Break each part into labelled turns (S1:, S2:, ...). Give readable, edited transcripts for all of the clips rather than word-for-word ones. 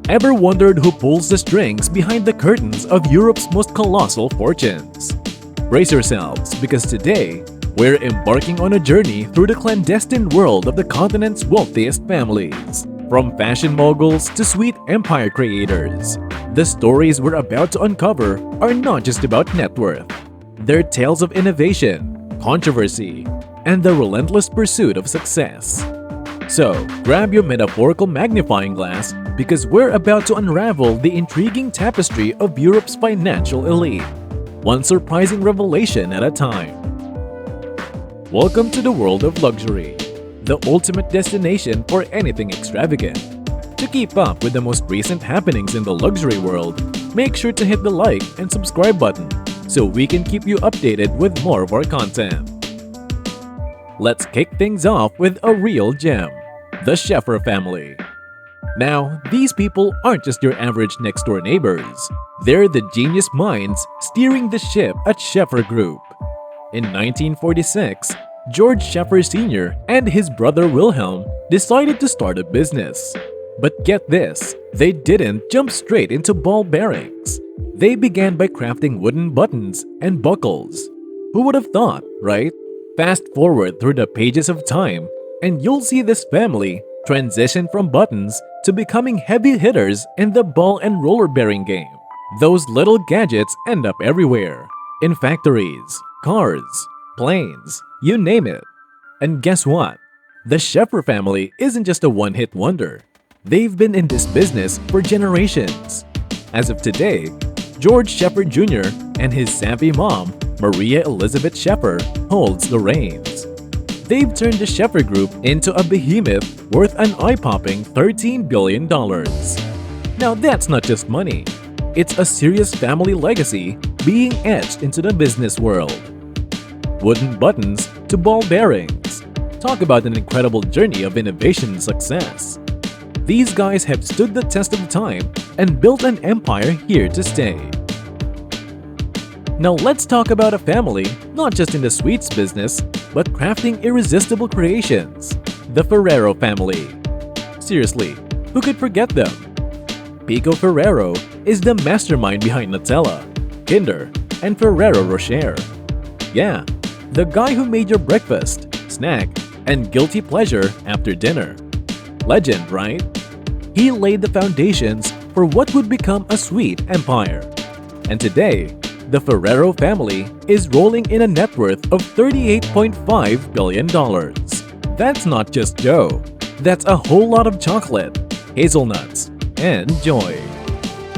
S1: Ever wondered who pulls the strings behind the curtains of Europe's most colossal fortunes? Brace yourselves, because today, we're embarking on a journey through the clandestine world of the continent's wealthiest families. From fashion moguls to sweet empire creators, the stories we're about to uncover are not just about net worth. They're tales of innovation, controversy, and the relentless pursuit of success. So, grab your metaphorical magnifying glass because we're about to unravel the intriguing tapestry of Europe's financial elite, one surprising revelation at a time. Welcome to the world of luxury, the ultimate destination for anything extravagant. To keep up with the most recent happenings in the luxury world, make sure to hit the like and subscribe button so we can keep you updated with more of our content. Let's kick things off with a real gem, the Sheffer family. Now, these people aren't just your average next-door neighbors. They're the genius minds steering the ship at Sheffer Group. In 1946, George Sheffer Sr. and his brother Wilhelm decided to start a business. But get this, they didn't jump straight into ball bearings. They began by crafting wooden buttons and buckles. Who would have thought, right? Fast forward through the pages of time, and you'll see this family transition from buttons to becoming heavy hitters in the ball and roller bearing game. Those little gadgets end up everywhere, in factories, cars, planes, you name it. And guess what? The Sheffer family isn't just a one-hit wonder. They've been in this business for generations. As of today, George Sheffer Jr. and his savvy mom, Maria Elizabeth Sheffer, holds the reins. They've turned the Sheffer Group into a behemoth worth an eye-popping $13 billion. Now that's not just money. It's a serious family legacy being etched into the business world. Wooden buttons to ball bearings. Talk about an incredible journey of innovation and success. These guys have stood the test of time and built an empire here to stay. Now let's talk about a family not just in the sweets business, but crafting irresistible creations, the Ferrero Family. Seriously, who could forget them? Pico Ferrero is the mastermind behind Nutella, Kinder, and Ferrero Rocher. Yeah, the guy who made your breakfast, snack, and guilty pleasure after dinner. Legend, right? He laid the foundations for what would become a sweet empire. And today, the Ferrero family is rolling in a net worth of $38.5 billion. That's not just dough. That's a whole lot of chocolate, hazelnuts, and joy.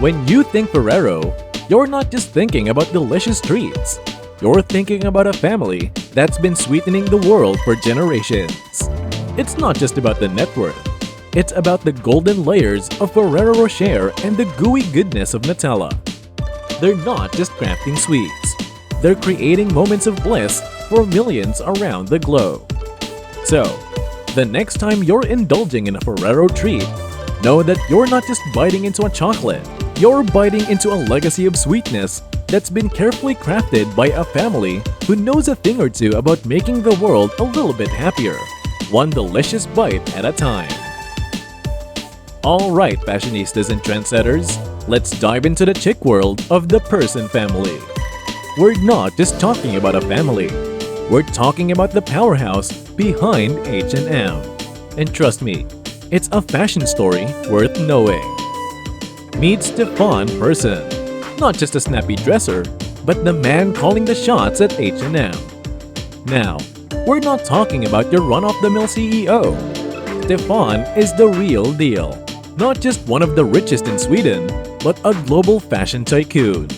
S1: When you think Ferrero, you're not just thinking about delicious treats. You're thinking about a family that's been sweetening the world for generations. It's not just about the net worth. It's about the golden layers of Ferrero Rocher and the gooey goodness of Nutella. They're not just crafting sweets. They're creating moments of bliss for millions around the globe. So, the next time you're indulging in a Ferrero treat, know that you're not just biting into a chocolate. You're biting into a legacy of sweetness that's been carefully crafted by a family who knows a thing or two about making the world a little bit happier, one delicious bite at a time. Alright, fashionistas and trendsetters, let's dive into the chic world of the Person family. We're not just talking about a family. We're talking about the powerhouse behind H&M. And trust me, it's a fashion story worth knowing. Meet Stefan Person. Not just a snappy dresser, but the man calling the shots at H&M. Now, we're not talking about your run-of-the-mill CEO. Stefan is the real deal. Not just one of the richest in Sweden, but a global fashion tycoon.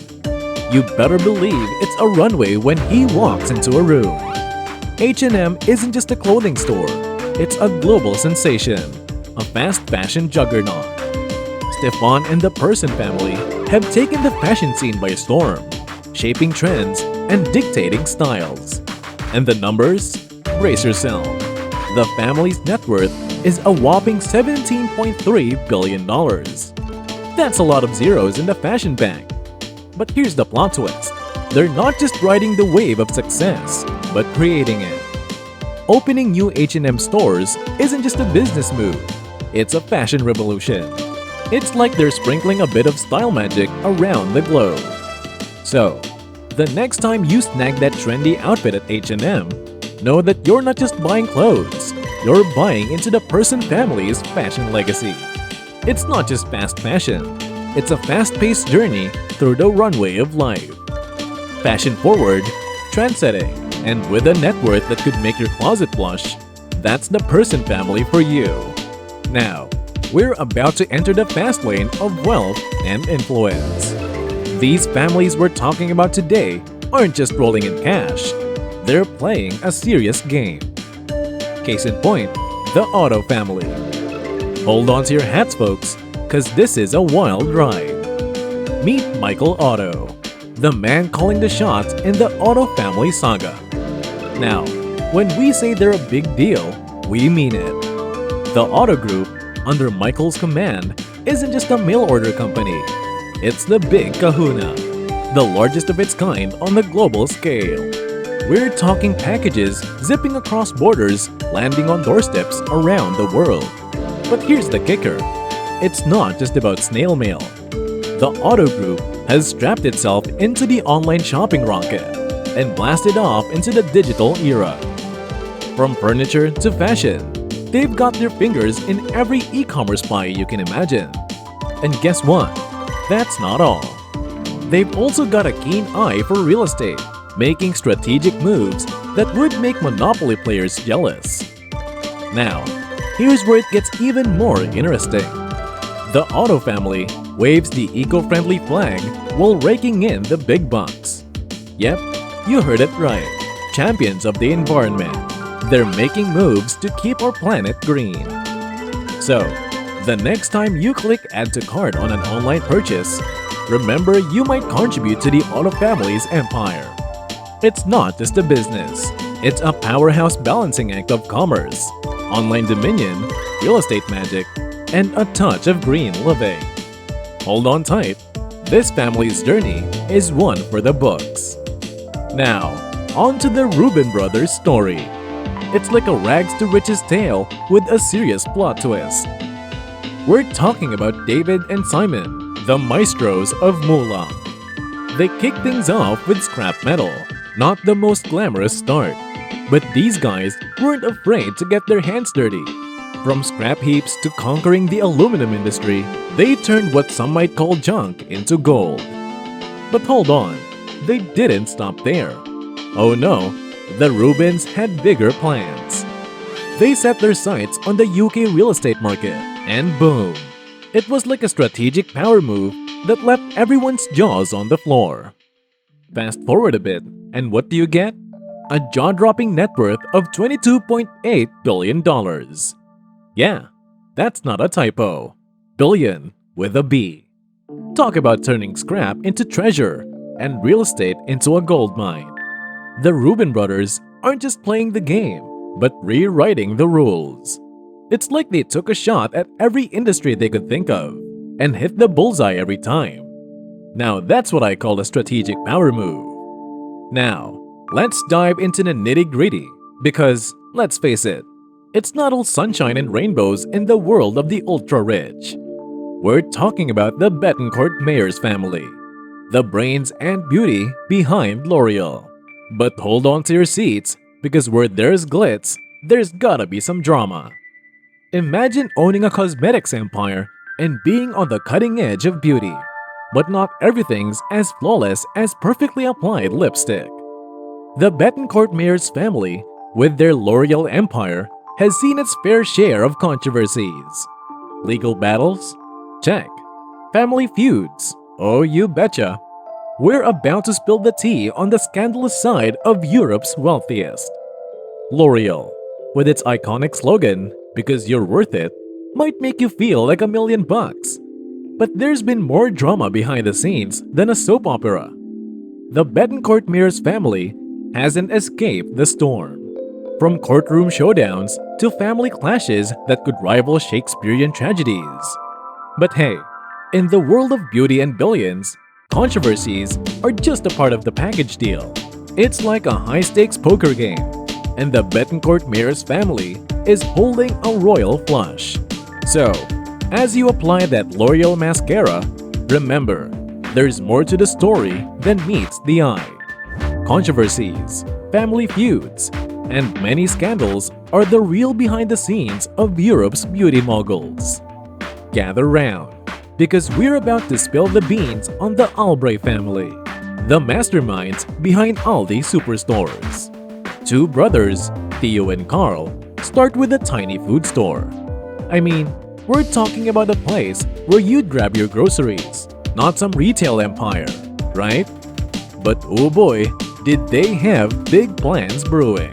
S1: You better believe it's a runway when he walks into a room. H&M isn't just a clothing store, it's a global sensation, a fast fashion juggernaut. Stefan and the Person family have taken the fashion scene by storm, shaping trends and dictating styles. And the numbers? Brace yourself. The family's net worth is a whopping $17.3 billion. That's a lot of zeros in the fashion bank. But here's the plot twist. They're not just riding the wave of success, but creating it. Opening new H&M stores isn't just a business move, it's a fashion revolution. It's like they're sprinkling a bit of style magic around the globe. So, the next time you snag that trendy outfit at H&M, know that you're not just buying clothes, you're buying into the Person family's fashion legacy. It's not just fast fashion, it's a fast-paced journey through the runway of life. Fashion-forward, trend-setting, and with a net worth that could make your closet blush, that's the Person family for you. Now, we're about to enter the fast lane of wealth and influence. These families we're talking about today aren't just rolling in cash, they're playing a serious game. Case in point, the Otto family. Hold on to your hats, folks, cause this is a wild ride. Meet Michael Otto, the man calling the shots in the Otto family saga. Now, when we say they're a big deal, we mean it. The Otto Group, under Michael's command, isn't just a mail-order company. It's the Big Kahuna, the largest of its kind on the global scale. We're talking packages zipping across borders, landing on doorsteps around the world. But here's the kicker. It's not just about snail mail. The Otto Group has strapped itself into the online shopping rocket and blasted off into the digital era. From furniture to fashion, they've got their fingers in every e-commerce pie you can imagine. And guess what? That's not all. They've also got a keen eye for real estate, making strategic moves that would make monopoly players jealous. Now, here's where it gets even more interesting. The Otto family waves the eco-friendly flag while raking in the big bucks. Yep, you heard it right. Champions of the environment. They're making moves to keep our planet green. So, the next time you click Add to Cart on an online purchase, remember you might contribute to the Otto family's empire. It's not just a business. It's a powerhouse balancing act of commerce, online dominion, real estate magic, and a touch of green living. Hold on tight. This family's journey is one for the books. Now, on to the Reuben Brothers story. It's like a rags to riches tale with a serious plot twist. We're talking about David and Simon, the maestros of moolah. They kick things off with scrap metal, not the most glamorous start. But these guys weren't afraid to get their hands dirty. From scrap heaps to conquering the aluminum industry, they turned what some might call junk into gold. But hold on, they didn't stop there. Oh no, the Reubens had bigger plans. They set their sights on the UK real estate market, and boom! It was like a strategic power move that left everyone's jaws on the floor. Fast forward a bit, and what do you get? A jaw-dropping net worth of $22.8 billion. Yeah, that's not a typo. Billion with a B. Talk about turning scrap into treasure and real estate into a gold mine. The Reuben brothers aren't just playing the game, but rewriting the rules. It's like they took a shot at every industry they could think of and hit the bullseye every time. Now that's what I call a strategic power move. Now, let's dive into the nitty-gritty because, let's face it, it's not all sunshine and rainbows in the world of the ultra-rich. We're talking about the Bettencourt Mayors family, the brains and beauty behind LOreal. But hold on to your seats, because where there's glitz, there's gotta be some drama. Imagine owning a cosmetics empire and being on the cutting edge of beauty. But not everything's as flawless as perfectly applied lipstick. The Bettencourt Mayors family, with their L'Oreal empire, has seen its fair share of controversies. Legal battles? Check. Family feuds? Oh, you betcha. We're about to spill the tea on the scandalous side of Europe's wealthiest. L'Oreal, with its iconic slogan, "Because you're worth it," might make you feel like $1 million. But there's been more drama behind the scenes than a soap opera. The Bettencourt Mayors family hasn't escaped the storm. From courtroom showdowns to family clashes that could rival Shakespearean tragedies. But hey, in the world of beauty and billions, controversies are just a part of the package deal. It's like a high-stakes poker game, and the Bettencourt Mayors family is holding a royal flush. So, As you apply that L'Oreal mascara, remember, there's more to the story than meets the eye. Controversies, family feuds, and many scandals are the real behind the scenes of Europe's beauty moguls. Gather round, because we're about to spill the beans on the Aldi family, the masterminds behind Aldi superstores. Two brothers, Theo and Carl, start with a tiny food store. I mean, we're talking about a place where you'd grab your groceries, not some retail empire, right? But oh boy, did they have big plans brewing.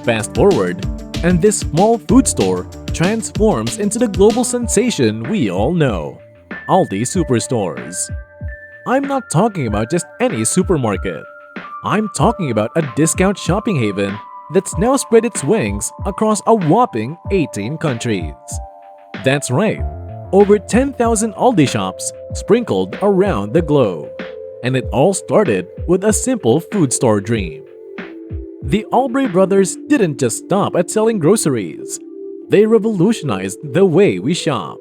S1: Fast forward, and this small food store transforms into the global sensation we all know, Aldi Superstores. I'm not talking about just any supermarket. I'm talking about a discount shopping haven that's now spread its wings across a whopping 18 countries. That's right, over 10,000 Aldi shops sprinkled around the globe. And it all started with a simple food store dream. The Aldi brothers didn't just stop at selling groceries. They revolutionized the way we shop.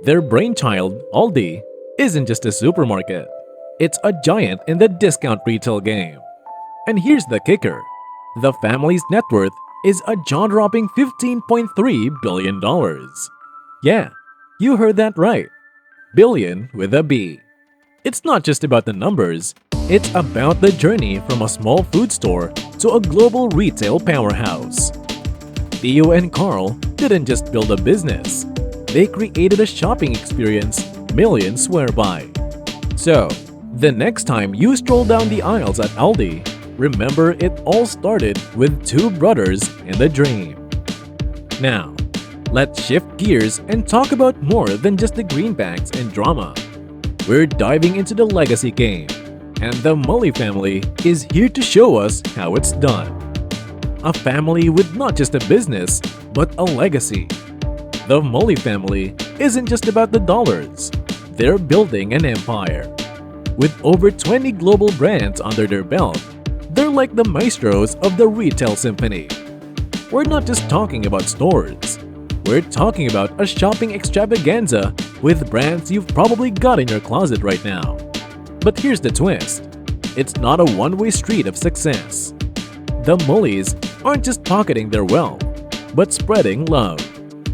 S1: Their brainchild, Aldi, isn't just a supermarket. It's a giant in the discount retail game. And here's the kicker. The family's net worth is a jaw-dropping $15.3 billion. Yeah, you heard that right. Billion with a B. It's not just about the numbers, it's about the journey from a small food store to a global retail powerhouse. Theo and Carl didn't just build a business, they created a shopping experience millions swear by. So, the next time you stroll down the aisles at Aldi, remember it all started with two brothers in the dream. Now, let's shift gears and talk about more than just the greenbacks and drama. We're diving into the legacy game, and the Mully family is here to show us how it's done. A family with not just a business, but a legacy. The Mully family isn't just about the dollars. They're building an empire. With over 20 global brands under their belt, they're like the maestros of the retail symphony. We're not just talking about stores. We're talking about a shopping extravaganza with brands you've probably got in your closet right now. But here's the twist. It's not a one-way street of success. The Mullys aren't just pocketing their wealth, but spreading love.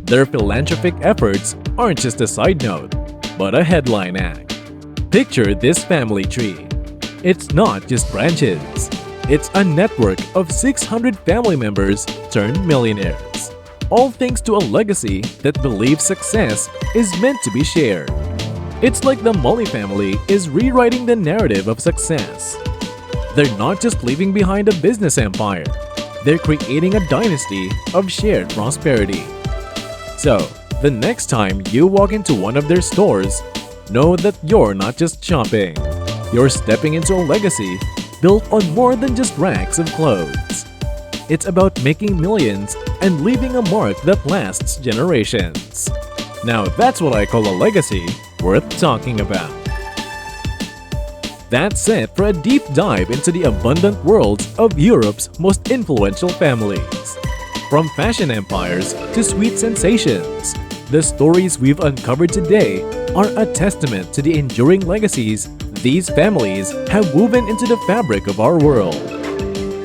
S1: Their philanthropic efforts aren't just a side note, but a headline act. Picture this family tree. It's not just branches. It's a network of 600 family members turned millionaires. All thanks to a legacy that believes success is meant to be shared. It's like the Mully family is rewriting the narrative of success. They're not just leaving behind a business empire, they're creating a dynasty of shared prosperity. So, the next time you walk into one of their stores, know that you're not just shopping. You're stepping into a legacy built on more than just racks of clothes. It's about making millions and leaving a mark that lasts generations. Now that's what I call a legacy worth talking about. That's it for a deep dive into the abundant worlds of Europe's most influential families. From fashion empires to sweet sensations, the stories we've uncovered today are a testament to the enduring legacies these families have woven into the fabric of our world.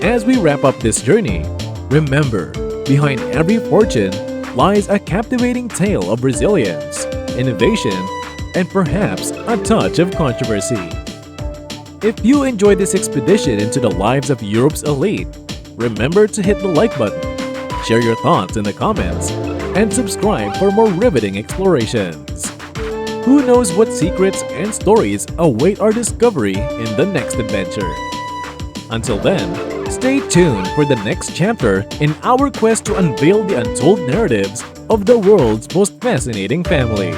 S1: As we wrap up this journey, remember, behind every fortune lies a captivating tale of resilience, innovation, and perhaps a touch of controversy. If you enjoyed this expedition into the lives of Europe's elite, remember to hit the like button, share your thoughts in the comments, and subscribe for more riveting explorations. Who knows what secrets and stories await our discovery in the next adventure? Until then, stay tuned for the next chapter in our quest to unveil the untold narratives of the world's most fascinating family.